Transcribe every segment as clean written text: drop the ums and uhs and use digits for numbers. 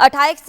28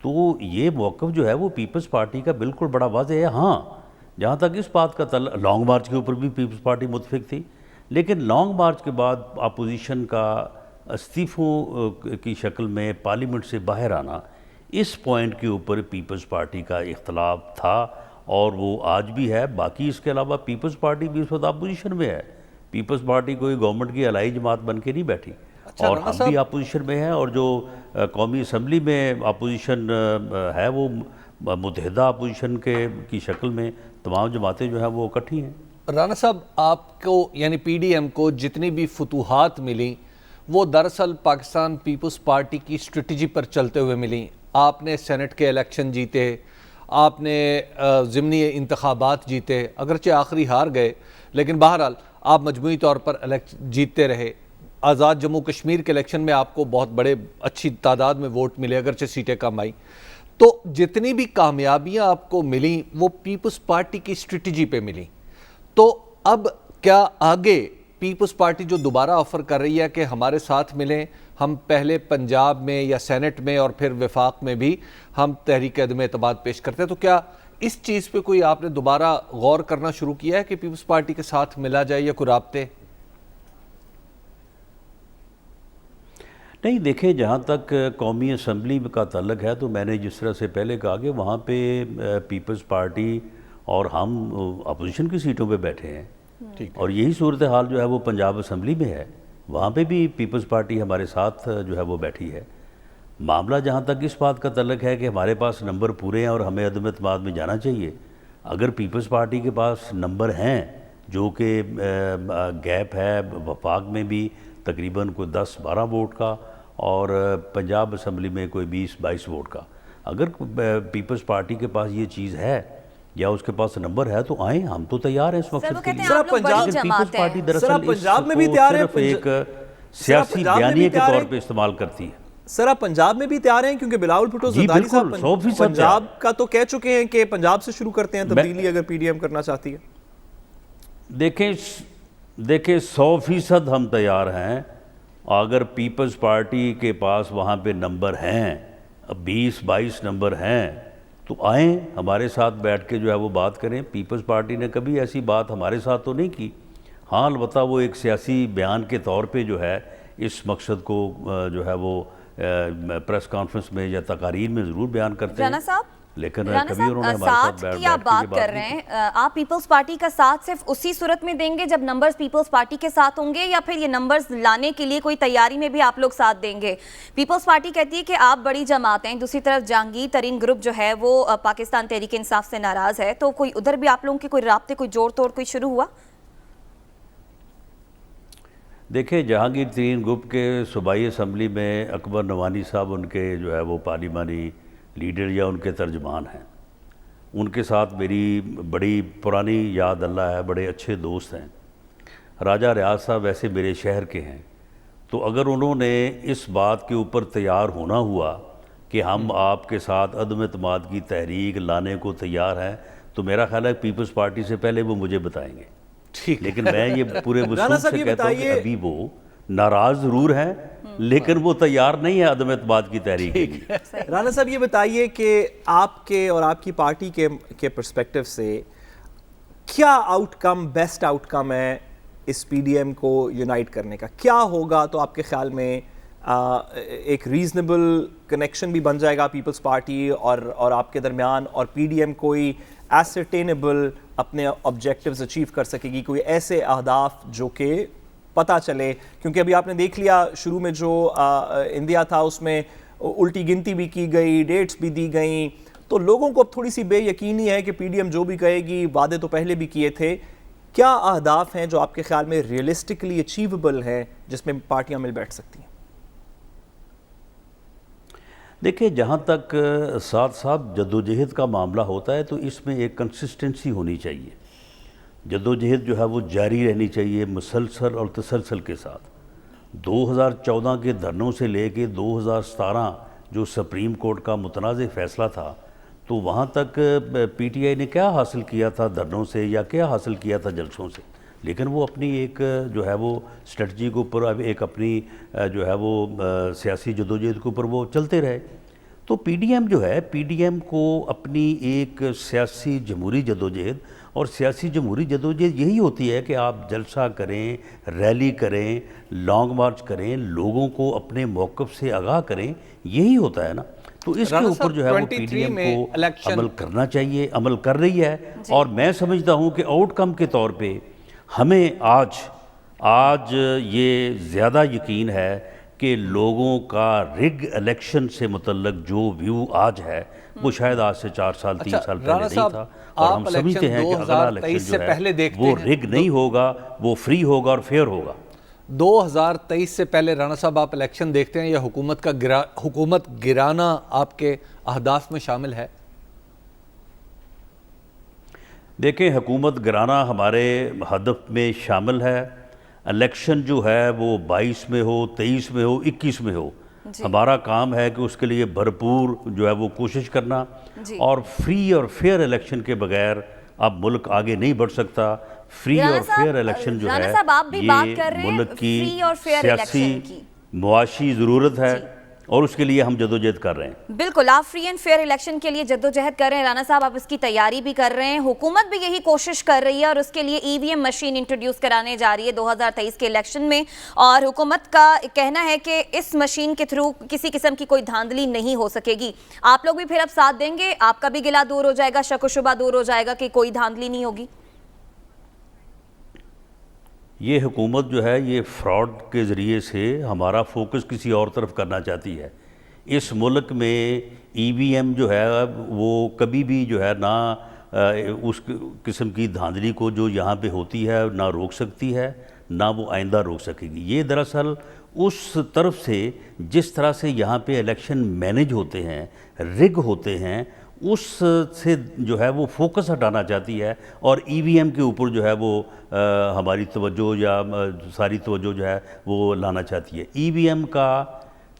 تو یہ موقف جو ہے وہ پیپلز پارٹی کا بالکل بڑا واضح ہے. ہاں جہاں تک اس بات کا لانگ مارچ کے اوپر بھی پیپلز پارٹی متفق تھی، لیکن لانگ مارچ کے بعد اپوزیشن کا استعفوں کی شکل میں پارلیمنٹ سے باہر آنا، اس پوائنٹ کے اوپر پیپلز پارٹی کا اختلاف تھا اور وہ آج بھی ہے. باقی اس کے علاوہ پیپلز پارٹی بھی اس وقت اپوزیشن میں ہے. پیپلز پارٹی کوئی گورنمنٹ کی الائی جماعت بن کے نہیں بیٹھی، اور ہم بھی اپوزیشن میں ہیں، اور جو قومی اسمبلی میں اپوزیشن ہے وہ متحدہ اپوزیشن کی شکل میں تمام جماعتیں جو ہیں وہ اکٹھی ہیں. رانا صاحب، آپ کو یعنی پی ڈی ایم کو جتنی بھی فتوحات ملیں وہ دراصل پاکستان پیپلز پارٹی کی اسٹریٹجی پر چلتے ہوئے ملیں. آپ نے سینٹ کے الیکشن جیتے، آپ نے ضمنی انتخابات جیتے، اگرچہ آخری ہار گئے لیکن بہرحال آپ مجموعی طور پر جیتتے رہے. آزاد جموں کشمیر کے الیکشن میں آپ کو بہت بڑے اچھی تعداد میں ووٹ ملے، اگرچہ سیٹیں کم آئیں. تو جتنی بھی کامیابیاں آپ کو ملیں وہ پیپلز پارٹی کی اسٹریٹجی پہ ملیں. تو اب کیا آگے پیپلز پارٹی جو دوبارہ آفر کر رہی ہے کہ ہمارے ساتھ ملیں، ہم پہلے پنجاب میں یا سینٹ میں اور پھر وفاق میں بھی ہم تحریک عدم اعتماد پیش کرتے ہیں، تو کیا اس چیز پہ کوئی آپ نے دوبارہ غور کرنا شروع کیا ہے کہ پیپلز پارٹی کے ساتھ ملا جائے یا کوئی رابطے؟ نہیں دیکھیں، جہاں تک قومی اسمبلی کا تعلق ہے تو میں نے جس طرح سے پہلے کہا کہ وہاں پہ پیپلز پارٹی اور ہم اپوزیشن کی سیٹوں پہ بیٹھے ہیں، اور یہی صورتحال جو ہے وہ پنجاب اسمبلی میں ہے، وہاں پہ بھی پیپلز پارٹی ہمارے ساتھ جو ہے وہ بیٹھی ہے. معاملہ جہاں تک اس بات کا تعلق ہے کہ ہمارے پاس نمبر پورے ہیں اور ہمیں عدم اعتماد میں جانا چاہیے، اگر پیپلز پارٹی کے پاس نمبر ہیں جو کہ گیپ ہے وفاق میں بھی تقریباً کوئی 10-12 ووٹ کا اور پنجاب اسمبلی میں کوئی 20-22 ووٹ کا، اگر پیپلز پارٹی کے پاس یہ چیز ہے یا اس کے پاس نمبر ہے تو آئیں، ہم تو تیار ہیں اس مقصد کے لیے. پیپلز پارٹی دراصل اس کو صرف ایک سیاسی بیانیے کے طور پہ استعمال کرتی ہے. سر آپ پنجاب میں بھی تیار ہیں؟ کیونکہ بلاول بھٹو زرداری صاحب پنجاب کا تو کہہ چکے ہیں کہ پنجاب سے شروع کرتے ہیں تبدیلی اگر پی ڈی ایم کرنا چاہتی ہے. دیکھیں 100% ہم تیار ہیں. اگر پیپلز پارٹی کے پاس وہاں پہ نمبر ہیں، 20-22 نمبر ہیں، تو آئیں ہمارے ساتھ بیٹھ کے جو ہے وہ بات کریں. پیپلز پارٹی نے کبھی ایسی بات ہمارے ساتھ تو نہیں کی. ہاں البتہ وہ ایک سیاسی بیان کے طور پہ جو ہے اس مقصد کو جو ہے وہ پریس کانفرنس میں یا تقاریر میں ضرور بیان کرتے ہیں، لیکن کبھی انہوں نے ہمارے ساتھ بیٹھ کے آپ بات کر رہے ہیں. آپ پیپلز پارٹی کا ساتھ صرف اسی صورت میں دیں گے جب نمبرز پیپلز پارٹی کے ساتھ ہوں گے، یا پھر یہ نمبرز لانے کے لیے کوئی تیاری میں بھی آپ لوگ ساتھ دیں گے؟ پیپلز پارٹی کہتی ہے کہ آپ بڑی جماعت ہیں، دوسری طرف جہانگیر ترین گروپ جو ہے وہ پاکستان تحریک انصاف سے ناراض ہے، تو کوئی ادھر بھی آپ لوگوں کے کوئی رابطے، کوئی جوڑ توڑ کوئی شروع ہوا؟ دیکھیں جہانگیر ترین گروپ کے صوبائی اسمبلی میں اکبر نوانی صاحب ان کے جو ہے وہ پارلیمانی لیڈر یا ان کے ترجمان ہیں. ان کے ساتھ میری بڑی پرانی یاد اللہ ہے، بڑے اچھے دوست ہیں. راجہ ریاض صاحب ویسے میرے شہر کے ہیں، تو اگر انہوں نے اس بات کے اوپر تیار ہونا ہوا کہ ہم آپ کے ساتھ عدم اعتماد کی تحریک لانے کو تیار ہیں، تو میرا خیال ہے پیپلز پارٹی سے پہلے وہ مجھے بتائیں گے. لیکن میں یہ پورے وصول سے کہتا ہوں کہ ابھی وہ ناراض ضرور ہیں لیکن وہ تیار نہیں ہے عدم اعتماد کی تحریک کے لیے. رانا صاحب یہ بتائیے کہ آپ کے اور آپ کی پارٹی کے پرسپیکٹیو سے کیا آؤٹ کم، بیسٹ آؤٹ کم ہے اس پی ڈی ایم کو یونائٹ کرنے کا؟ کیا ہوگا تو آپ کے خیال میں ایک ریزنیبل کنیکشن بھی بن جائے گا پیپلز پارٹی اور آپ کے درمیان، اور پی ڈی ایم کوئی ایسرٹینیبل اپنے آبجیکٹیوز اچیو کر سکے گی، کوئی ایسے اہداف جو کہ پتہ چلے؟ کیونکہ ابھی آپ نے دیکھ لیا شروع میں جو انڈیا تھا اس میں الٹی گنتی بھی کی گئی، ڈیٹس بھی دی گئیں، تو لوگوں کو اب تھوڑی سی بے یقینی ہے کہ پی ڈی ایم جو بھی کہے گی، وعدے تو پہلے بھی کیے تھے. کیا اہداف ہیں جو آپ کے خیال میں ریئلسٹکلی اچیویبل ہیں جس میں پارٹیاں مل بیٹھ سکتی ہیں؟ دیکھیں جہاں تک ساتھ ساتھ جدوجہد کا معاملہ ہوتا ہے تو اس میں ایک کنسسٹنسی ہونی چاہیے. جدوجہد جو ہے وہ جاری رہنی چاہیے مسلسل اور تسلسل کے ساتھ. 2014 کے دھرنوں سے لے کے 2017 جو سپریم کورٹ کا متنازع فیصلہ تھا، تو وہاں تک پی ٹی آئی نے کیا حاصل کیا تھا دھرنوں سے یا کیا حاصل کیا تھا جلسوں سے، لیکن وہ اپنی ایک جو ہے وہ اسٹریٹجی کے اوپر ایک اپنی جو ہے وہ سیاسی جدوجہد کے اوپر وہ چلتے رہے. تو پی ڈی ایم جو ہے، پی ڈی ایم کو اپنی ایک سیاسی جمہوری جدوجہد، اور سیاسی جمہوری جدوجہد یہی ہوتی ہے کہ آپ جلسہ کریں، ریلی کریں، لانگ مارچ کریں، لوگوں کو اپنے موقف سے آگاہ کریں، یہی ہوتا ہے نا. تو اس کے اوپر جو ہے وہ پی ڈی ایم کو عمل کرنا چاہیے، عمل کر رہی ہے. اور میں سمجھتا ہوں کہ آؤٹ کم کے طور پہ ہمیں آج یہ زیادہ یقین ہے کہ لوگوں کا رگ الیکشن سے متعلق جو ویو آج ہے وہ شاید آج سے 4 سال 3 سال پہلے نہیں تھا. اور ہم سمجھتے ہیں کہ اگلا الیکشن جو ہے وہ رگ نہیں ہوگا، وہ فری ہوگا اور فیئر ہوگا. 2023 سے پہلے رانا صاحب آپ الیکشن دیکھتے ہیں یا حکومت گرانا آپ کے اہداف میں شامل ہے؟ دیکھیں، حکومت گرانا ہمارے ہدف میں شامل ہے. الیکشن جو ہے وہ 22 میں ہو، 23 میں ہو، 21 میں ہو، ہمارا کام ہے کہ اس کے لیے بھرپور جو ہے وہ کوشش کرنا. اور فری اور فیئر الیکشن کے بغیر اب ملک آگے نہیں بڑھ سکتا. فری اور فیئر الیکشن جو ہے یہ ملک کی سیاسی معاشی ضرورت ہے اور اس کے لیے ہم جدوجہد کر رہے ہیں. بالکل، آپ فری اینڈ فیئر الیکشن کے لیے جدوجہد کر رہے ہیں رانا صاحب، آپ اس کی تیاری بھی کر رہے ہیں، حکومت بھی یہی کوشش کر رہی ہے اور اس کے لیے ای وی ایم مشین انٹروڈیوس کرانے جا رہی ہے 2023 کے الیکشن میں. اور حکومت کا کہنا ہے کہ اس مشین کے تھرو کسی قسم کی کوئی دھاندلی نہیں ہو سکے گی. آپ لوگ بھی پھر اب ساتھ دیں گے؟ آپ کا بھی گلہ دور ہو جائے گا، شک و شبہ دور ہو جائے گا کہ کوئی دھاندلی نہیں ہوگی؟ یہ حکومت جو ہے یہ فراڈ کے ذریعے سے ہمارا فوکس کسی اور طرف کرنا چاہتی ہے. اس ملک میں ای وی ایم جو ہے وہ کبھی بھی جو ہے نہ اس قسم کی دھاندلی کو جو یہاں پہ ہوتی ہے نہ روک سکتی ہے، نہ وہ آئندہ روک سکے گی. یہ دراصل اس طرف سے جس طرح سے یہاں پہ الیکشن مینج ہوتے ہیں، رگ ہوتے ہیں، اس سے جو ہے وہ فوکس ہٹانا چاہتی ہے اور ای وی ایم کے اوپر جو ہے وہ ہماری توجہ یا ساری توجہ جو ہے وہ لانا چاہتی ہے. ای وی ایم کا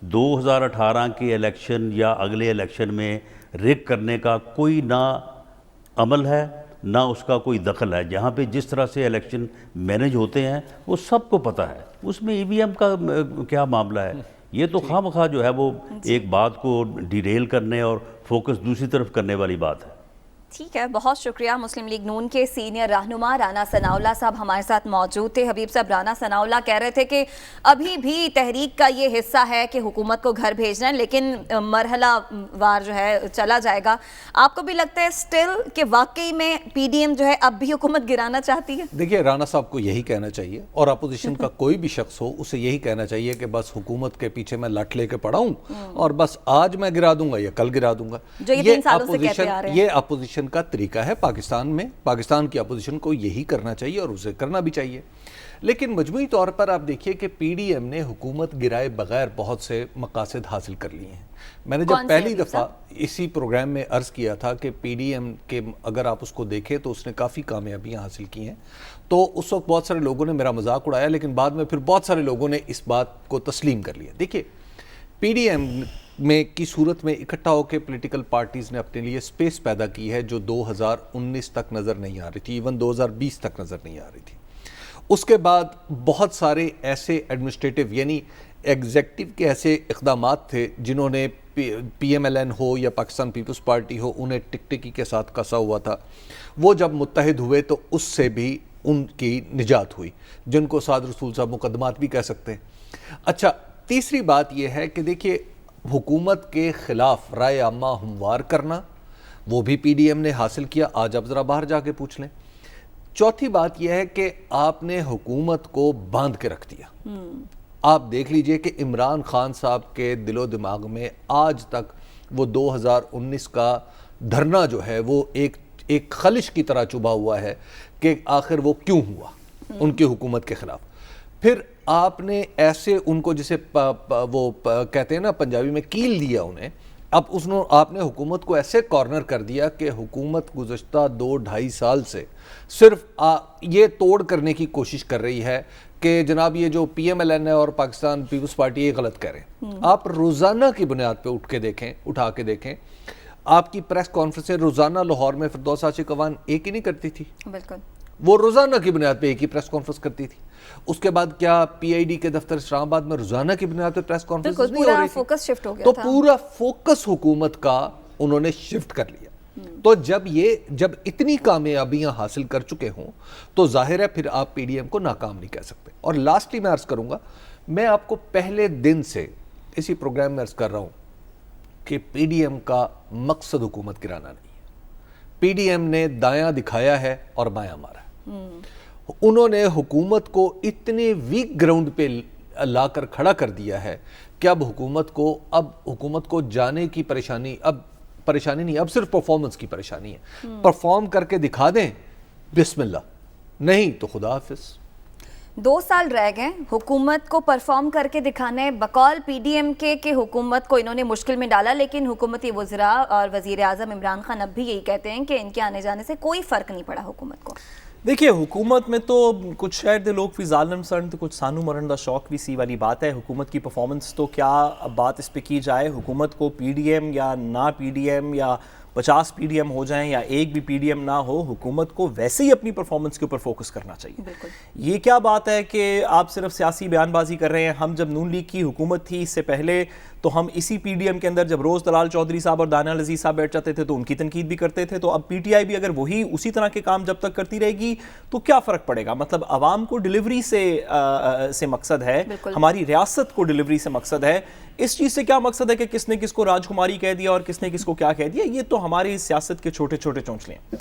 2018 کے الیکشن یا اگلے الیکشن میں رگ کرنے کا کوئی نہ عمل ہے نہ اس کا کوئی دخل ہے. جہاں پہ جس طرح سے الیکشن مینج ہوتے ہیں وہ سب کو پتہ ہے، اس میں ای وی ایم کا کیا معاملہ ہے. یہ تو خواہ مخواہ جو ہے وہ ایک بات کو ڈیریل کرنے اور فوکس دوسری طرف کرنے والی بات ہے. ٹھیک ہے، بہت شکریہ. مسلم لیگ نون کے سینئر رہنما رانا ثناء اللہ صاحب ہمارے ساتھ موجود تھے. حبیب صاحب، رانا ثناء اللہ کہہ رہے تھے کہ ابھی بھی تحریک کا یہ حصہ ہے کہ حکومت کو گھر بھیجنا ہے، لیکن مرحلہ وار جو ہے چلا جائے گا. آپ کو بھی لگتا ہے سٹل کہ واقعی میں پی ڈی ایم جو ہے اب بھی حکومت گرانا چاہتی ہے؟ دیکھیے، رانا صاحب کو یہی کہنا چاہیے اور اپوزیشن کا کوئی بھی شخص ہو اسے یہی کہنا چاہیے کہ بس حکومت کے پیچھے میں لٹ لے کے پڑا ہوں اور بس آج میں گرا دوں گا یا کل گرا دوں گا. یہ اپوزیشن کا طریقہ ہے پاکستان میں. پاکستان کی اپوزیشن کو یہی کرنا چاہیے اور اسے کرنا بھی چاہیے. لیکن مجموعی طور پر آپ دیکھیے کہ پی ڈی ایم نے حکومت گرائے بغیر بہت سے مقاصد حاصل کر لیے ہیں. میں نے جب پہلی دفعہ اسی پروگرام میں عرض کیا تھا کہ پی ڈی ایم کے اگر آپ اس کو دیکھیں تو اس نے کافی کامیابیاں حاصل کی ہیں، تو اس وقت بہت سارے لوگوں نے میرا مذاق اڑایا، لیکن بعد میں پھر بہت سارے لوگوں نے اس بات کو تسلیم کر لیا. دیکھیے، پی ڈی ایم میں کی صورت میں اکٹھا ہو کے پولیٹیکل پارٹیز نے اپنے لیے سپیس پیدا کی ہے جو 2019 تک نظر نہیں آ رہی تھی، ایون 2020 تک نظر نہیں آ رہی تھی. اس کے بعد بہت سارے ایسے ایڈمنسٹریٹو یعنی ایگزیکٹو کے ایسے اقدامات تھے جنہوں نے پی ایم ایل این ہو یا پاکستان پیپلز پارٹی ہو انہیں ٹکٹکی کے ساتھ کسا ہوا تھا. وہ جب متحد ہوئے تو اس سے بھی ان کی نجات ہوئی، جن کو سعد رسول صاحب مقدمات بھی کہہ سکتے ہیں. اچھا، تیسری بات یہ ہے کہ دیکھیے، حکومت کے خلاف رائے عامہ ہموار کرنا وہ بھی پی ڈی ایم نے حاصل کیا. آج آپ ذرا باہر جا کے پوچھ لیں. چوتھی بات یہ ہے کہ آپ نے حکومت کو باندھ کے رکھ دیا. آپ دیکھ لیجئے کہ عمران خان صاحب کے دل و دماغ میں آج تک وہ 2019 کا دھرنا جو ہے وہ ایک خلش کی طرح چبھا ہوا ہے کہ آخر وہ کیوں ہوا ان کی حکومت کے خلاف. پھر آپ نے ایسے ان کو جسے وہ کہتے ہیں نا پنجابی میں کیل دیا انہیں. اب آپ نے حکومت کو ایسے کارنر کر دیا کہ حکومت گزشتہ 2-2.5 سال سے صرف یہ توڑ کرنے کی کوشش کر رہی ہے کہ جناب یہ جو پی ایم ایل این ہے اور پاکستان پیپلز پارٹی یہ غلط کہہ رہے ہیں. آپ روزانہ کی بنیاد پہ اٹھا کے دیکھیں آپ کی پریس کانفرنسیں روزانہ لاہور میں فردوس آشق اعوان ایک ہی نہیں کرتی تھی. بالکل، وہ روزانہ کی بنیاد پہ ایک ہی پریس کانفرنس کرتی تھی. اس کے بعد کیا پی آئی ڈی کے دفتر اسلام آباد میں روزانہ کی بنیاد پر پریس کانفرنس بالکل نہیں ہو پورا رہی تھی؟ فوکس شفٹ ہو گیا تو تھا. پورا فوکس حکومت کا انہوں نے شفٹ کر لیا. تو جب اتنی کامیابیاں حاصل کر چکے ہوں تو ظاہر ہے پھر آپ پی ڈی ایم کو ناکام نہیں کہہ سکتے. اور لاسٹلی میں عرض کروں گا, میں آپ کو پہلے دن سے اسی پروگرام میں عرض کر رہا ہوں کہ پی ڈی ایم کا مقصد حکومت گرانا نہیں ہے. پی ڈی ایم نے دایاں دکھایا ہے اور بایاں مارا ہے. انہوں نے حکومت کو اتنے ویک گراؤنڈ پہ لا کر کھڑا کر دیا ہے کہ اب حکومت کو جانے کی پریشانی نہیں, اب صرف پرفارمنس کی پریشانی ہے. پرفارم کر کے دکھا دیں, بسم اللہ, نہیں تو خدا حافظ. 2 سال رہ گئے حکومت کو پرفارم کر کے دکھانا ہے بقول پی ڈی ایم کے کہ حکومت کو انہوں نے مشکل میں ڈالا, لیکن حکومتی وزراء اور وزیر اعظم عمران خان اب بھی یہی کہتے ہیں کہ ان کے آنے جانے سے کوئی فرق نہیں پڑا حکومت کو. دیکھیے حکومت میں تو کچھ شہر دے لوگ بھی ظالم سن تو کچھ سانو مرن دا شوق بھی سی والی بات ہے. حکومت کی پرفارمنس تو کیا بات اس پہ کی جائے, حکومت کو پی ڈی ایم یا نہ پی ڈی ایم یا 50 پی ڈی ایم ہو جائیں یا ایک بھی پی ڈی ایم نہ ہو, حکومت کو ویسے ہی اپنی پرفارمنس کے اوپر فوکس کرنا چاہیے. یہ کیا بات ہے کہ آپ صرف سیاسی بیان بازی کر رہے ہیں. ہم جب نون لیگ کی حکومت تھی اس سے پہلے تو ہم اسی پی ڈی ایم کے اندر جب روز دلال چودھری صاحب اور دانیال عزیز صاحب بیٹھ جاتے تھے تو ان کی تنقید بھی کرتے تھے. تو اب پی ٹی آئی بھی اگر وہی اسی طرح کے کام جب تک کرتی رہے گی تو کیا فرق پڑے گا. مطلب عوام کو ڈیلیوری سے مقصد ہے, ہماری ریاست کو ڈیلیوری سے مقصد ہے. اس چیز سے کیا مقصد ہے کہ کس نے کس کو راجکماری کہہ دیا اور کس نے کس کو کیا کہہ دیا, یہ تو ہماری سیاست کے چھوٹے چھوٹے چونچلے ہیں.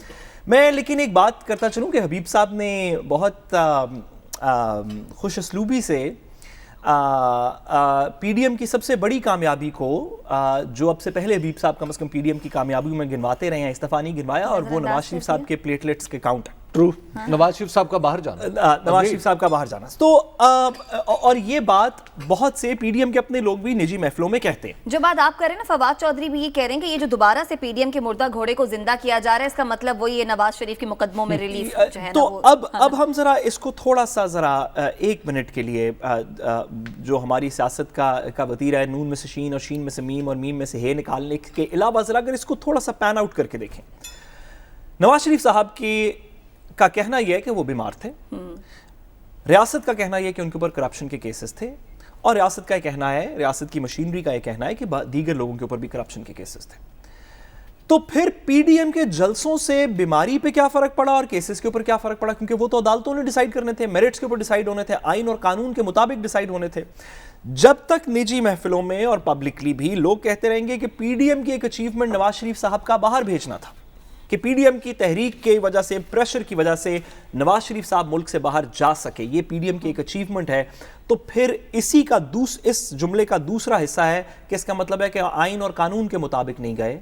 میں لیکن ایک بات کرتا چلوں کہ حبیب صاحب نے بہت خوش اسلوبی سے پی ڈی ایم کی سب سے بڑی کامیابی کو جو اب سے پہلے حبیب صاحب کم از کم پی ڈی ایم کی کامیابی میں گنواتے رہے ہیں, اس دفعہ نہیں گنوایا, اور وہ نواز شریف صاحب کے پلیٹلیٹس کے کاؤنٹ. ٹرو, نواز شریف صاحب کا باہر جانا, نواز شریف صاحب کا باہر جانا. تو اور یہ بات بہت سے پی ڈی ایم کے اپنے لوگ بھی نجی محفلوں میں کہتے ہیں. جو بات آپ کر رہے ہیں نا, فواد چودھری بھی یہ کہہ رہے ہیں کہ یہ جو دوبارہ سے پی ڈی ایم کے مردہ گھوڑے کو زندہ کیا جا رہا ہے اس کا مطلب وہی ہے نواز شریف کے مقدموں میں ریلیف جو ہے. تو اب ہم ذرا اس کو تھوڑا سا ذرا 1 منٹ کے لیے جو ہماری سیاست کا وتیرہ ہے, نون میں سے شین اور شین میں سے میم اور میم میں سے ہے نکالنے کے علاوہ ذرا اگر اس کو تھوڑا سا پین آؤٹ کر کے دیکھیں. نواز شریف صاحب کا کہنا یہ ہے کہ وہ بیمار تھے, ریاست کا کہنا یہ کہ ان کے اوپر کرپشن کے کیسز تھے, اور ریاست کا یہ کہنا ہے, ریاست کی مشینری کا یہ کہنا ہے کہ دیگر لوگوں کے اوپر بھی کرپشن کے کیسز تھے. تو پھر پی ڈی ایم کے جلسوں سے بیماری پہ کیا فرق پڑا اور کیسز کے اوپر کیا فرق پڑا, کیونکہ وہ تو عدالتوں نے ڈیسائیڈ کرنے تھے, میرٹس کے اوپر ڈیسائیڈ ہونے تھے, آئین اور قانون کے مطابق ڈیسائیڈ ہونے تھے. جب تک نجی محفلوں میں اور پبلکلی بھی لوگ کہتے رہیں گے کہ پی ڈی ایم کی ایک اچیومنٹ نواز شریف صاحب کا باہر بھیجنا تھا, کہ پی ڈی ایم کی تحریک کی وجہ سے, پریشر کی وجہ سے نواز شریف صاحب ملک سے باہر جا سکے, یہ پی ڈی ایم کی ایک اچیومنٹ ہے, تو پھر اس جملے کا دوسرا حصہ ہے کہ اس کا مطلب ہے کہ آئین اور قانون کے مطابق نہیں گئے,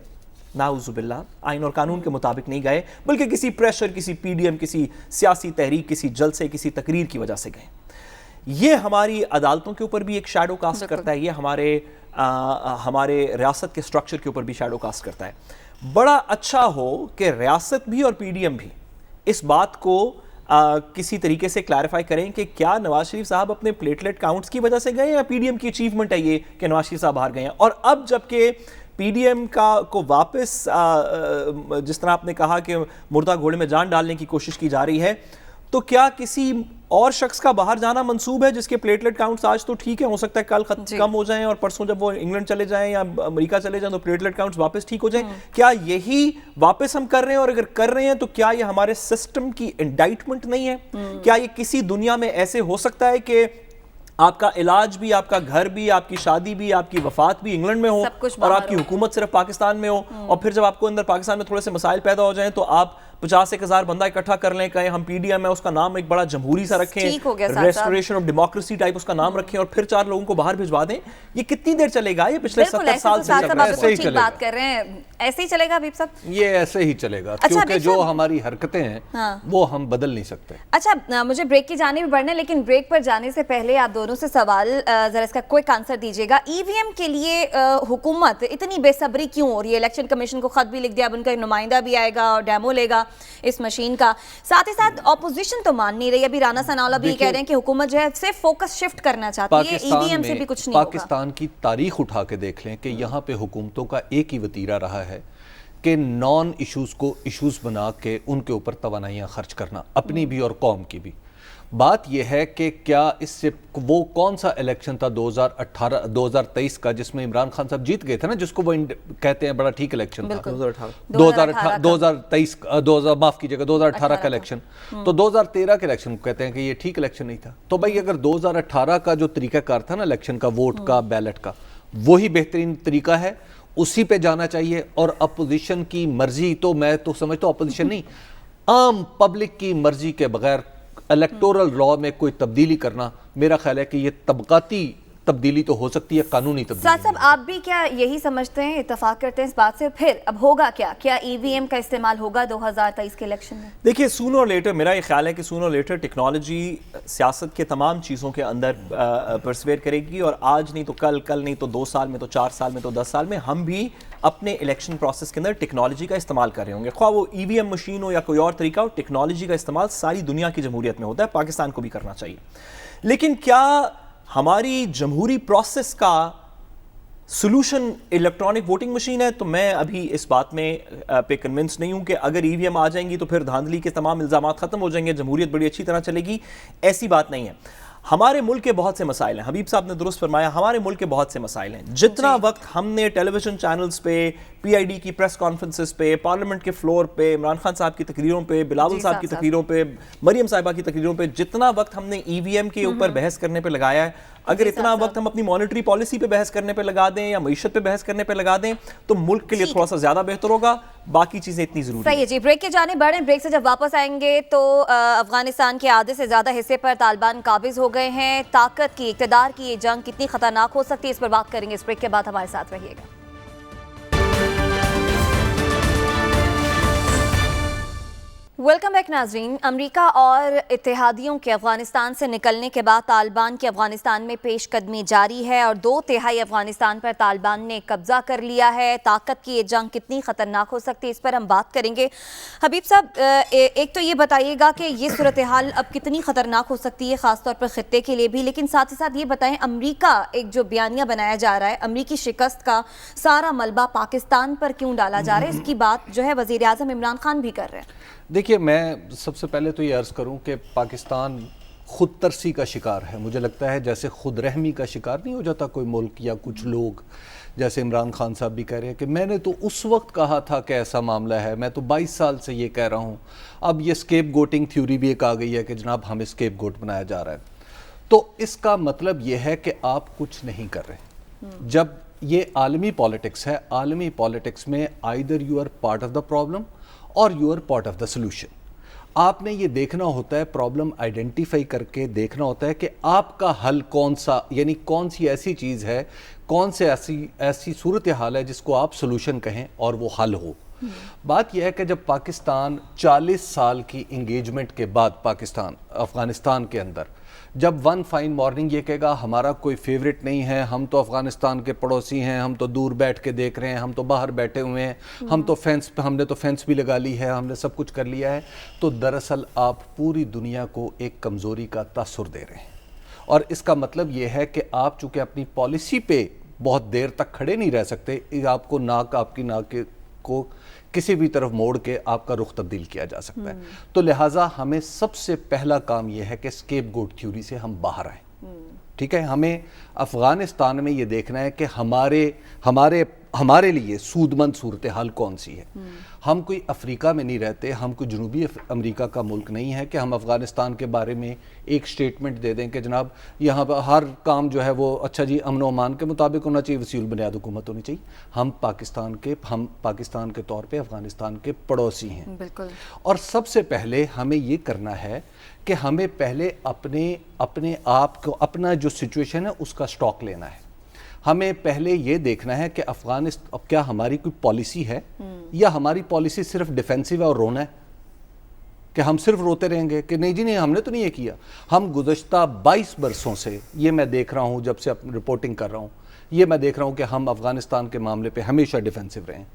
نعوذ باللہ, آئین اور قانون کے مطابق نہیں گئے, بلکہ کسی پریشر, کسی پی ڈی ایم, کسی سیاسی تحریک, کسی جلسے, کسی تقریر کی وجہ سے گئے. یہ ہماری عدالتوں کے اوپر بھی ایک شیڈو کاسٹ کرتا ہے, یہ ہمارے ریاست کے سٹرکچر کے اوپر بھی شیڈو کاسٹ کرتا ہے. بڑا اچھا ہو کہ ریاست بھی اور پی ڈی ایم بھی اس بات کو کسی طریقے سے کلیریفائی کریں کہ کیا نواز شریف صاحب اپنے پلیٹلیٹ کاؤنٹس کی وجہ سے گئے یا پی ڈی ایم کی اچیومنٹ ہے یہ کہ نواز شریف صاحب باہر گئے ہیں. اور اب جبکہ پی ڈی ایم کو واپس جس طرح آپ نے کہا کہ مردہ گھوڑے میں جان ڈالنے کی کوشش کی جا رہی ہے, تو کیا کسی اور شخص کا باہر جانا منسوب ہے جس کے پلیٹلیٹ کاؤنٹس آج تو ٹھیک ہے, ہو سکتا ہے کل کم ہو جائیں اور پرسوں جب وہ انگلینڈ چلے جائیں یا امریکہ چلے جائیں تو پلیٹلیٹ کاؤنٹس واپس ٹھیک ہو جائیں. کیا یہی واپس ہم کر رہے ہیں, اور اگر کر رہے ہیں تو کیا یہ ہمارے سسٹم کی انڈائٹمنٹ نہیں ہے؟ کیا یہ کسی دنیا میں ایسے ہو سکتا ہے کہ آپ کا علاج بھی, آپ کا گھر بھی, آپ کی شادی بھی, آپ کی وفات بھی انگلینڈ میں ہو اور آپ کی حکومت صرف پاکستان میں ہو, اور پھر جب آپ کو اندر پاکستان میں تھوڑے سے مسائل پیدا ہو جائیں تو آپ 50,000 بندہ اکٹھا کر لیں, کہیں ہم پی ڈی ایم ہے, اس کا نام ایک بڑا جمہوری سا رکھیں, ریسٹوریشن آف ڈیموکریسی ٹائپ اس کا نام رکھیں, اور پھر 4 لوگوں کو باہر بھجوا دیں. یہ کتنی دیر چلے گا؟ یہ پچھلے 70 سال سے ایسے ہی چلے گا. بات کر رہے ہیں ایسے ہی چلے گا حبیب صاحب, یہ ایسے ہی چلے گا, کیونکہ جو ہماری حرکتیں ہیں وہ ہم بدل نہیں سکتے. اچھا, مجھے بریک کی جانب بڑھنا ہے, لیکن بریک پر جانے سے پہلے آپ دونوں سے سوال ذرا اس کا کوئک آنسر دیجیے گا. ای وی ایم کے لیے حکومت اتنی بے صبری کیوں ہو رہی ہے؟ الیکشن کمیشن کو خط بھی لکھ دیا, اب ان کا نمائندہ بھی آئے گا اور ڈیمو لے گا اس مشین کا. ساتھ ہی ساتھ اپوزیشن تو مان نہیں رہی, ابھی رانا ثناءاللہ بھی کہہ رہے ہیں کہ حکومت جو ہے صرف فوکس شفٹ کرنا چاہتی ہے, ای وی ایم سے بھی کچھ نہیں ہوگا. پاکستان کی تاریخ اٹھا کے دیکھ لیں کہ یہاں پہ حکومتوں کا ایک ہی وتیرہ رہا ہے کہ نان ایشوز کو ایشوز بنا کے ان کے اوپر توانائیاں خرچ کرنا, اپنی بھی اور قوم کی بھی. بات یہ ہے کہ کیا اس سے وہ کون سا الیکشن تھا 2023 کا جس میں عمران خان صاحب جیت گئے تھے نا, جس کو وہ کہتے ہیں بڑا ٹھیک الیکشن تھا, 2018 کا الیکشن. تو 2013 کے الیکشن کو کہتے ہیں کہ یہ ٹھیک الیکشن نہیں تھا. تو بھائی اگر 2018 کا جو طریقہ کار تھا نا الیکشن کا, ووٹ کا, بیلٹ کا, وہی بہترین طریقہ ہے, اسی پہ جانا چاہیے. اور اپوزیشن کی مرضی, تو میں تو سمجھتا ہوں اپوزیشن نہیں, عام پبلک کی مرضی کے بغیر الیکٹورل لا میں کوئی تبدیلی کرنا, میرا خیال ہے کہ یہ طبقاتی تبدیلی تو ہو سکتی ہے, قانونی تبدیلی. سعد صاحب آپ بھی کیا یہی سمجھتے ہیں, اتفاق کرتے ہیں اس بات سے؟ پھر اب ہوگا کیا ای وی ایم کا استعمال ہوگا 2023 کے الیکشن میں؟ دیکھیے سونر اور لیٹر, میرا یہ خیال ہے کہ سونر اور لیٹر ٹیکنالوجی سیاست کے تمام چیزوں کے اندر پرسویئر کرے گی, اور آج نہیں تو کل نہیں تو 2 سال میں تو 4 سال میں تو 10 سال میں ہم بھی اپنے الیکشن پروسیس کے اندر ٹیکنالوجی کا استعمال کر رہے ہوں گے. خواہ وہ ای وی ایم مشین ہو یا کوئی اور طریقہ ہو, ٹیکنالوجی کا استعمال ساری دنیا کی جمہوریت میں ہوتا ہے, پاکستان کو بھی کرنا چاہیے. لیکن کیا ہماری جمہوری پروسیس کا سلوشن الیکٹرانک ووٹنگ مشین ہے؟ تو میں ابھی اس بات میں پہ کنونس نہیں ہوں کہ اگر ای وی ایم آ جائیں گی تو پھر دھاندلی کے تمام الزامات ختم ہو جائیں گے, جمہوریت بڑی اچھی طرح چلے گی. ایسی بات نہیں ہے. ہمارے ملک کے بہت سے مسائل ہیں, حبیب صاحب نے درست فرمایا, ہمارے ملک کے بہت سے مسائل ہیں. جتنا وقت ہم نے ٹیلی ویژن چینلز پہ, پی آئی ڈی کی پریس کانفرنسز پہ, پارلیمنٹ کے فلور پہ, عمران خان صاحب کی تقریروں پہ, بلاول صاحب کی تقریروں پہ, مریم صاحبہ کی تقریروں پہ, جتنا وقت ہم نے ای وی ایم کے اوپر بحث کرنے پہ لگایا ہے, اگر اتنا وقت ہم اپنی مانیٹری پالیسی پہ بحث کرنے پہ لگا دیں یا معیشت پہ بحث کرنے پہ لگا دیں تو ملک کے لیے تھوڑا سا زیادہ بہتر ہوگا. باقی چیزیں اتنی ضروری ہیں. صحیح ہے جی, بریک کے جانے بڑھیں. بریک سے جب واپس آئیں گے تو افغانستان کے آدھے سے زیادہ حصے پر طالبان قابض ہو گئے ہیں. طاقت کی, اقتدار کی یہ جنگ کتنی خطرناک ہو سکتی ہے, اس پر بات کریں گے. اس بریک کے بعد ہمارے ساتھ رہیے گا. ویلکم بیک ناظرین. امریکہ اور اتحادیوں کے افغانستان سے نکلنے کے بعد طالبان کی افغانستان میں پیش قدمی جاری ہے اور 2/3 افغانستان پر طالبان نے قبضہ کر لیا ہے. طاقت کی یہ جنگ کتنی خطرناک ہو سکتی ہے, اس پر ہم بات کریں گے. حبیب صاحب ایک تو یہ بتائیے گا کہ یہ صورتحال اب کتنی خطرناک ہو سکتی ہے, خاص طور پر خطے کے لیے بھی, لیکن ساتھ ہی ساتھ یہ بتائیں امریکہ ایک جو بیانیہ بنایا جا رہا ہے, امریکی شکست کا سارا ملبہ پاکستان پر کیوں ڈالا جا رہا ہے, اس کی بات جو ہے وزیر اعظم عمران خان بھی کر رہے ہیں. دیکھیے میں سب سے پہلے تو یہ عرض کروں کہ پاکستان خود ترسی کا شکار ہے. مجھے لگتا ہے جیسے خود رحمی کا شکار نہیں ہو جاتا کوئی ملک یا کچھ لوگ, جیسے عمران خان صاحب بھی کہہ رہے ہیں کہ میں نے تو اس وقت کہا تھا کہ ایسا معاملہ ہے, میں تو 22 سال سے یہ کہہ رہا ہوں. اب یہ اسکیپ گوٹنگ تھیوری بھی ایک آ گئی ہے کہ جناب ہمیں اسکیپ گوٹ بنایا جا رہا ہے. تو اس کا مطلب یہ ہے کہ آپ کچھ نہیں کر رہے. جب یہ عالمی پالیٹکس ہے, عالمی پالیٹکس میں either you are part of the problem اور you are part of the solution. آپ نے یہ دیکھنا ہوتا ہے, پرابلم آئیڈینٹیفائی کر کے دیکھنا ہوتا ہے کہ آپ کا حل کون سا, یعنی کون سی ایسی چیز ہے, کون سے ایسی صورتحال ہے جس کو آپ سلوشن کہیں اور وہ حل ہو. بات یہ ہے کہ جب پاکستان 40 سال کی انگیجمنٹ کے بعد پاکستان افغانستان کے اندر جب ون فائن مارننگ یہ کہے گا ہمارا کوئی فیوریٹ نہیں ہے, ہم تو افغانستان کے پڑوسی ہیں, ہم تو دور بیٹھ کے دیکھ رہے ہیں, ہم تو باہر بیٹھے ہوئے ہیں, ہم نے تو فینس بھی لگا لی ہے, ہم نے سب کچھ کر لیا ہے, تو دراصل آپ پوری دنیا کو ایک کمزوری کا تاثر دے رہے ہیں. اور اس کا مطلب یہ ہے کہ آپ چونکہ اپنی پالیسی پہ بہت دیر تک کھڑے نہیں رہ سکتے, آپ کی ناک کو کسی بھی طرف موڑ کے آپ کا رخ تبدیل کیا جا سکتا ہے. تو لہٰذا ہمیں سب سے پہلا کام یہ ہے کہ اسکیپ گوٹ تھیوری سے ہم باہر آئیں. ٹھیک ہے, ہمیں افغانستان میں یہ دیکھنا ہے کہ ہمارے لیے سود مند صورتحال کون سی ہے. ہم کوئی افریقہ میں نہیں رہتے, ہم کوئی جنوبی امریکہ کا ملک نہیں ہے کہ ہم افغانستان کے بارے میں ایک سٹیٹمنٹ دے دیں کہ جناب یہاں پر ہر کام جو ہے وہ اچھا جی امن و امان کے مطابق ہونا چاہیے, وسیع البنیاد حکومت ہونی چاہیے. ہم پاکستان کے طور پہ افغانستان کے پڑوسی ہیں. بالکل. اور سب سے پہلے ہمیں یہ کرنا ہے کہ ہمیں پہلے اپنے آپ کو, اپنا جو سچویشن ہے اس کا سٹاک لینا ہے. ہمیں پہلے یہ دیکھنا ہے کہ افغانستان کیا ہماری کوئی پالیسی ہے یا ہماری پالیسی صرف ڈیفینسیو ہے اور رونا ہے, کہ ہم صرف روتے رہیں گے کہ نہیں جی نہیں ہم نے تو نہیں یہ کیا. ہم گزشتہ 22 برسوں سے یہ میں دیکھ رہا ہوں, جب سے رپورٹنگ کر رہا ہوں, یہ میں دیکھ رہا ہوں کہ ہم افغانستان کے معاملے پہ ہمیشہ ڈیفینسیو رہے ہیں.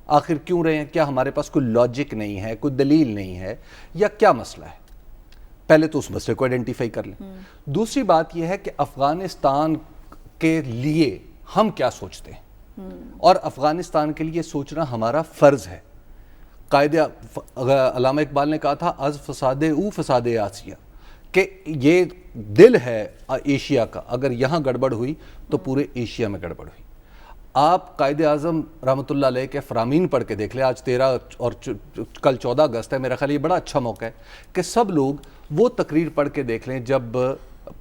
آخر کیوں رہے ہیں؟ کیا ہمارے پاس کوئی لاجک نہیں ہے, کوئی دلیل نہیں ہے, یا کیا مسئلہ ہے؟ پہلے تو اس مسئلے کو آئیڈینٹیفائی کر لیں. دوسری بات یہ ہے کہ افغانستان کے لیے ہم کیا سوچتے ہیں, اور افغانستان کے لیے سوچنا ہمارا فرض ہے. علامہ اقبال نے کہا تھا از فساد او فساد آسیہ, کہ یہ دل ہے ایشیا کا، اگر یہاں گڑبڑ ہوئی تو پورے ایشیا میں گڑبڑ ہوئی۔ آپ قائد اعظم رحمۃ اللہ علیہ کے فرامین پڑھ کے دیکھ لیں، آج 13 اور کل 14 اگست ہے، میرا خیال یہ بڑا اچھا موقع ہے کہ سب لوگ وہ تقریر پڑھ کے دیکھ لیں جب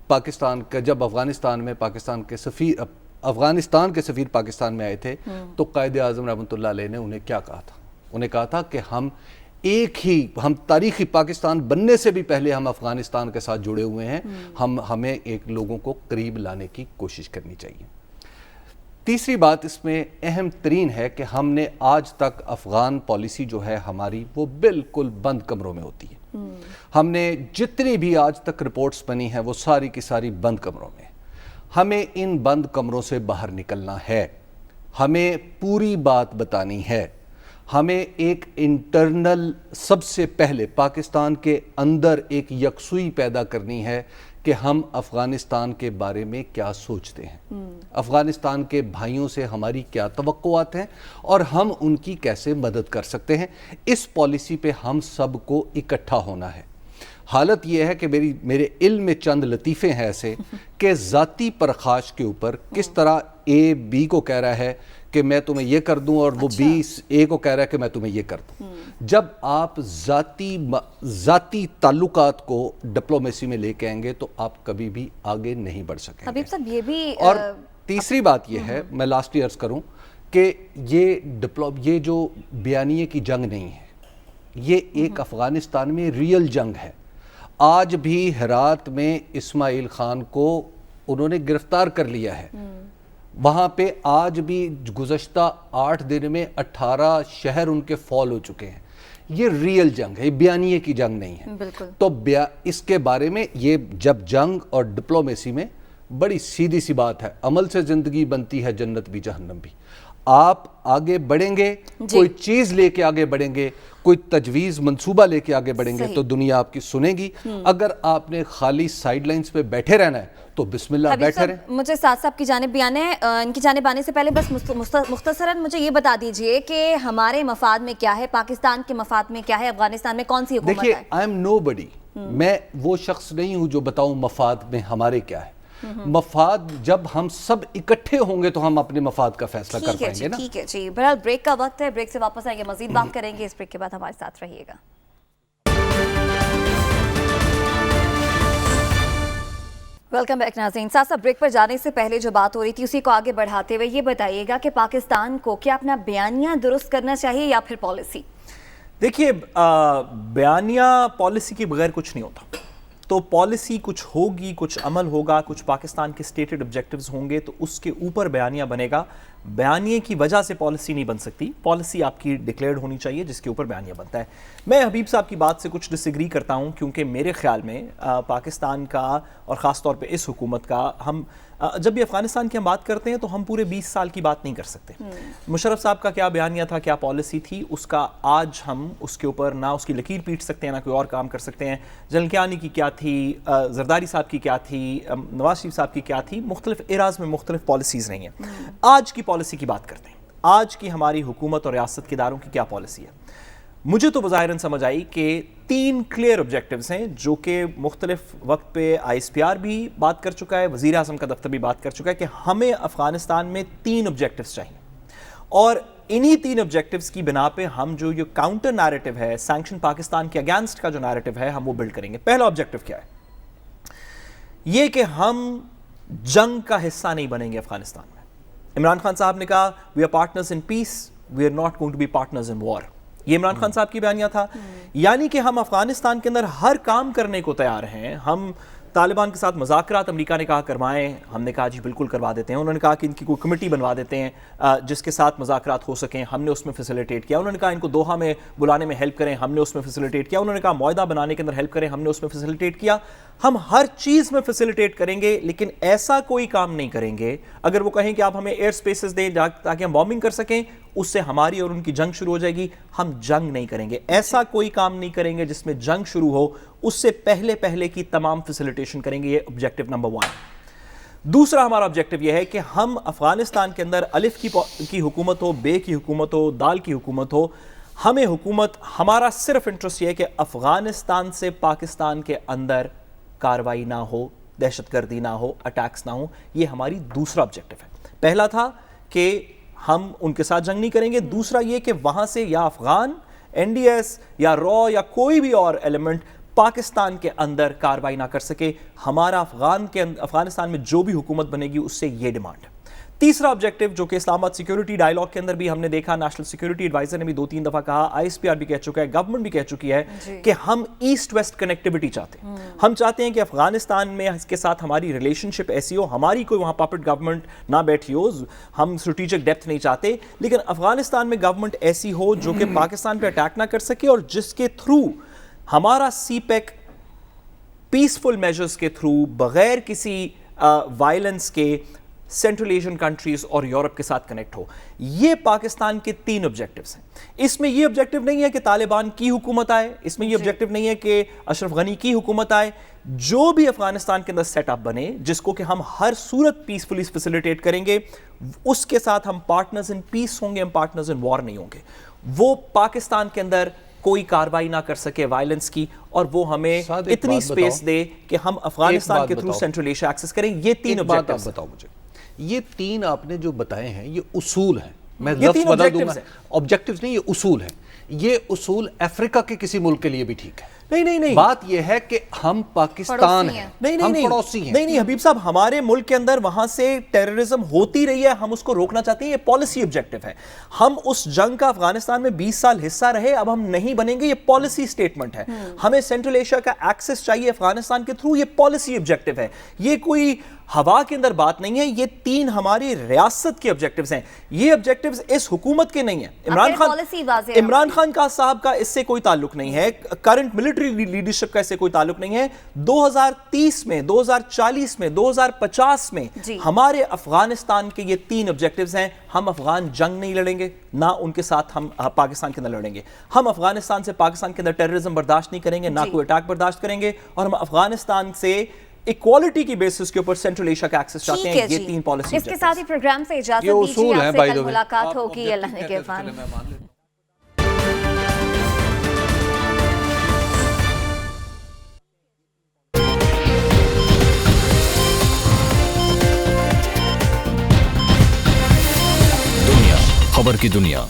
افغانستان میں افغانستان کے سفیر پاکستان میں آئے تھے تو قائد اعظم رحمۃ اللہ علیہ نے انہیں کیا کہا تھا؟ انہیں کہا تھا کہ ہم تاریخی پاکستان بننے سے بھی پہلے ہم افغانستان کے ساتھ جڑے ہوئے ہیں، ہمیں ایک لوگوں کو قریب لانے کی کوشش کرنی چاہیے۔ تیسری بات اس میں اہم ترین ہے کہ ہم نے آج تک افغان پالیسی جو ہے ہماری وہ بالکل بند کمروں میں ہوتی ہے۔ ہم نے جتنی بھی آج تک رپورٹس بنی ہیں وہ ساری کی ساری بند کمروں میں۔ ہمیں ان بند کمروں سے باہر نکلنا ہے، ہمیں پوری بات بتانی ہے، ہمیں ایک انٹرنل سب سے پہلے پاکستان کے اندر ایک یکسوئی پیدا کرنی ہے کہ ہم افغانستان کے بارے میں کیا سوچتے ہیں، افغانستان کے بھائیوں سے ہماری کیا توقعات ہیں اور ہم ان کی کیسے مدد کر سکتے ہیں۔ اس پالیسی پہ ہم سب کو اکٹھا ہونا ہے۔ حالت یہ ہے کہ میرے علم میں چند لطیفے ہیں ایسے کہ ذاتی پرخاش کے اوپر کس طرح اے بی کو کہہ رہا ہے کہ میں تمہیں یہ کر دوں اور وہ بی اے کو کہہ رہا ہے کہ میں تمہیں یہ کر دوں۔ جب آپ ذاتی تعلقات کو ڈپلومیسی میں لے کے آئیں گے تو آپ کبھی بھی آگے نہیں بڑھ سکیں گے۔ حبیب صاحب یہ بھی اور تیسری بات یہ ہے، میں لاسٹ عرض کروں کہ یہ جو بیانیے کی جنگ نہیں ہے، یہ ایک افغانستان میں ریل جنگ ہے۔ آج بھی ہرات میں اسماعیل خان کو انہوں نے گرفتار کر لیا ہے، وہاں پہ آج بھی گزشتہ 8 دن میں 18 شہر ان کے فال ہو چکے ہیں۔ یہ ریل جنگ ہے، یہ بیانیے کی جنگ نہیں ہے۔ بالکل۔ تو اس کے بارے میں یہ جب جنگ اور ڈپلومیسی میں بڑی سیدھی سی بات ہے، عمل سے زندگی بنتی ہے جنت بھی جہنم بھی۔ آپ آگے بڑھیں گے، کوئی چیز لے کے آگے بڑھیں گے، کوئی تجویز منصوبہ لے کے آگے بڑھیں گے تو دنیا آپ کی سنے گی۔ اگر آپ نے خالی سائیڈ لائنز پہ بیٹھے رہنا ہے تو بسم اللہ بیٹھے رہیں۔ مجھے ساتھ صاحب کی جانب بھی آنا ہے، ان کی جانب آنے سے پہلے بس مختصراً مجھے یہ بتا دیجئے کہ ہمارے مفاد میں کیا ہے، پاکستان کے مفاد میں کیا ہے، افغانستان میں کون سی حکومت ہے؟ دیکھیے I am nobody، میں وہ شخص نہیں ہوں جو بتاؤں مفاد میں ہمارے کیا ہے۔ مفاد جب ہم سب اکٹھے ہوں گے تو ہم اپنے مفاد کا فیصلہ کر پائیں گے نا۔ ٹھیک ہے جی، بہرحال بریک کا وقت ہے، بریک سے واپس آئیں گے، مزید بات کریں گے، اس بریک کے بعد ہمارے ساتھ رہیے گا۔ ویلکم بیک ناظرین۔ ساتھ ساتھ بریک پر جانے سے پہلے جو بات ہو رہی تھی اسی کو آگے بڑھاتے ہوئے یہ بتائیے گا کہ پاکستان کو کیا اپنا بیانیہ درست کرنا چاہیے یا پھر پالیسی؟ دیکھیے بیانیہ پالیسی کے بغیر کچھ نہیں ہوتا، تو پالیسی کچھ ہوگی، کچھ عمل ہوگا، کچھ پاکستان کے سٹیٹڈ آبجیکٹیوز ہوں گے تو اس کے اوپر بیانیہ بنے گا۔ بیانیے کی وجہ سے پالیسی نہیں بن سکتی، پالیسی آپ کی ڈکلیئرڈ ہونی چاہیے جس کے اوپر بیانیہ بنتا ہے۔ میں حبیب صاحب کی بات سے کچھ ڈس ایگری کرتا ہوں، کیونکہ میرے خیال میں پاکستان کا اور خاص طور پہ اس حکومت کا، ہم جب بھی افغانستان کی ہم بات کرتے ہیں تو ہم پورے 20 سال کی بات نہیں کر سکتے۔ مشرف صاحب کا کیا بیانیہ تھا، کیا پالیسی تھی، اس کا آج ہم اس کے اوپر نہ اس کی لکیر پیٹ سکتے ہیں نہ کوئی اور کام کر سکتے ہیں۔ جلکیانی کی کیا تھی، زرداری صاحب کی کیا تھی، نواز شریف صاحب کی کیا تھی، مختلف ایراز میں مختلف پالیسیز رہی ہیں۔ آج کی پالیسی کی بات کرتے ہیں، آج کی ہماری حکومت اور ریاست کے اداروں کی کیا پالیسی ہے۔ مجھے تو بظاہراً سمجھ آئی کہ 3 کلیئر آبجیکٹیوز ہیں جو کہ مختلف وقت پہ ISPR بھی بات کر چکا ہے، وزیر اعظم کا دفتر بھی بات کر چکا ہے کہ ہمیں افغانستان میں 3 آبجیکٹیوز چاہیے، اور انہی 3 آبجیکٹیوز کی بنا پہ ہم جو یہ کاؤنٹر نیریٹو ہے، سینکشن پاکستان کے اگینسٹ کا جو نیریٹو ہے، ہم وہ بلڈ کریں گے۔ پہلا آبجیکٹیو کیا ہے؟ یہ کہ ہم جنگ کا حصہ نہیں بنیں گے افغانستان میں۔ عمران خان صاحب نے کہا we are partners in peace, we are not going to be partners in war. یہ عمران خان صاحب کی بیانیہ تھا، یعنی کہ ہم افغانستان کے اندر ہر کام کرنے کو تیار ہیں۔ ہم طالبان کے ساتھ مذاکرات امریکہ نے کہا کروائیں، ہم نے کہا جی بالکل کروا دیتے ہیں۔ انہوں نے کہا کہ ان کی کوئی کمیٹی بنوا دیتے ہیں جس کے ساتھ مذاکرات ہو سکیں، ہم نے اس میں فیسیلیٹیٹ کیا۔ انہوں نے کہا ان کو دوحہ میں بلانے میں ہیلپ کریں، ہم نے اس میں فیسیلیٹیٹ کیا۔ انہوں نے کہا معاہدہ بنانے کے اندر ہیلپ کریں، ہم نے اس میں فیسیلیٹیٹ کیا۔ ہم ہر چیز میں فیسیلیٹیٹ کریں گے، لیکن ایسا کوئی کام نہیں کریں گے اگر وہ کہیں کہ آپ ہمیں ایئر سپیسز دیں تاکہ ہم بامبنگ کر سکیں، اس سے ہماری اور ان کی جنگ شروع ہو جائے گی۔ ہم جنگ نہیں کریں گے، ایسا کوئی کام نہیں کریں گے جس میں جنگ شروع ہو، اس سے پہلے کی تمام فیسیلیٹیشن کریں گے۔ یہ آبجیکٹیو نمبر 1۔ دوسرا ہمارا آبجیکٹیو یہ ہے کہ ہم افغانستان کے اندر الف کی حکومت ہو، بے کی حکومت ہو، دال کی حکومت ہو، ہمیں حکومت، ہمارا صرف انٹرسٹ یہ ہے کہ افغانستان سے پاکستان کے اندر کاروائی نہ ہو, دہشت گردی نہ ہو, اٹیکس نہ ہو. یہ ہماری دوسرا آبجیکٹو ہے. پہلا تھا کہ ہم ان کے ساتھ جنگ نہیں کریں گے, دوسرا یہ کہ وہاں سے یا افغان NDS یا را یا کوئی بھی اور ایلیمنٹ پاکستان کے اندر کاروائی نہ کر سکے. ہمارا افغانستان میں جو بھی حکومت بنے گی اس سے یہ ڈیمانڈ ہے. تیسرا آبجیکٹو جو کہ اسلام آباد سیکیورٹی ڈائیلاگ کے اندر بھی ہم نے دیکھا, نیشنل سیکیورٹی ایڈوائزر نے بھی 2-3 دفعہ کہا, ISPR بھی کہہ چکا ہے, گورنمنٹ بھی کہہ چکی ہے کہ ہم ایسٹ ویسٹ کنیکٹیوٹی چاہتے ہیں. ہم چاہتے ہیں کہ افغانستان میں اس کے ساتھ ہماری ریلیشن شپ ایسی ہو, ہماری کوئی وہاں پاپٹ گورنمنٹ نہ بیٹھی ہو. ہم اسٹریٹجک ڈیپتھ نہیں چاہتے, لیکن افغانستان میں گورنمنٹ ایسی ہو جو کہ پاکستان پہ اٹیک نہ کر سکے, اور جس کے تھرو ہمارا CPEC پیسفل میجرز کے تھرو بغیر کسی وائلنس کے سینٹرل ایشین کنٹریز اور یورپ کے ساتھ کنیکٹ ہو. یہ پاکستان کے 3 آبجیکٹیوز ہیں. اس میں یہ آبجیکٹیو نہیں ہے کہ طالبان کی حکومت آئے, اس میں یہ آبجیکٹیو نہیں ہے کہ اشرف غنی کی حکومت آئے. جو بھی افغانستان کے اندر سیٹ اپ بنے جس کو کہ ہم ہر صورت پیسفلی فیسیلیٹیٹ کریں گے, اس کے ساتھ ہم پارٹنرز ان پیس ہوں گے, ہم پارٹنرز ان وار نہیں ہوں گے. وہ پاکستان کے اندر کوئی کاروائی نہ کر سکے وائلنس کی, اور وہ ہمیں اتنی سپیس دے کہ ہم افغانستان کے تھرو سینٹرل ایشیا ایکسس کریں. یہ 3 آبجیکٹیوز بتاؤ مجھے. یہ 3 آپ نے جو بتائے ہیں یہ اصول ہیں, میں لفظ بدل دوں گا, آبجیکٹیوز نہیں, یہ اصول ہیں. یہ اصول افریقہ کے کسی ملک کے لیے بھی ٹھیک ہے. نہیں, بات یہ ہے کہ ہم پاکستان ہیں, ہم پڑوسی ہیں. نہیں حبیب صاحب, ہمارے ملک کے اندر وہاں سے ٹیررزم ہوتی رہی ہے, ہم اس کو روکنا چاہتے ہیں. یہ پالیسی آبجیکٹیو ہے. ہم اس جنگ کا افغانستان میں 20 سال حصہ رہے, اب ہم نہیں بنیں گے, یہ پالیسی سٹیٹمنٹ ہے. ہمیں سینٹرل ایشیا کا ایکسس چاہیے افغانستان کے تھرو, یہ پالیسی آبجیکٹیو ہے. یہ کوئی ہوا کے اندر بات نہیں ہے. یہ 3 ہماری ریاست کے آبجیکٹیوز ہیں. یہ آبجیکٹیوز اس حکومت کے نہیں ہیں. عمران خان کا صاحب کا اس سے کوئی تعلق نہیں ہے, کرنٹ ملٹری لیڈرشپ کا اس سے کوئی تعلق نہیں ہے. 2030 میں, 2040 میں, 2050 میں ہمارے افغانستان کے یہ 3 آبجیکٹیوز ہیں. ہم افغان جنگ نہیں لڑیں گے, نہ ان کے ساتھ ہم پاکستان کے اندر لڑیں گے. ہم افغانستان سے پاکستان کے اندر ٹیررزم برداشت نہیں کریں گے, نہ کوئی اٹیک برداشت کریں گے, اور ہم افغانستان سے ایکوالٹی کی بیسس کے اوپر سینٹرل ایشیا کا ایکسس چاہتے ہیں. یہ 3 پالیسی. اس کے ساتھ ہی پروگرام سے اجازت دیجیے, آپ سے کل ملاقات ہوگی. اللہ نے کے فان. دنیا خبر کی دنیا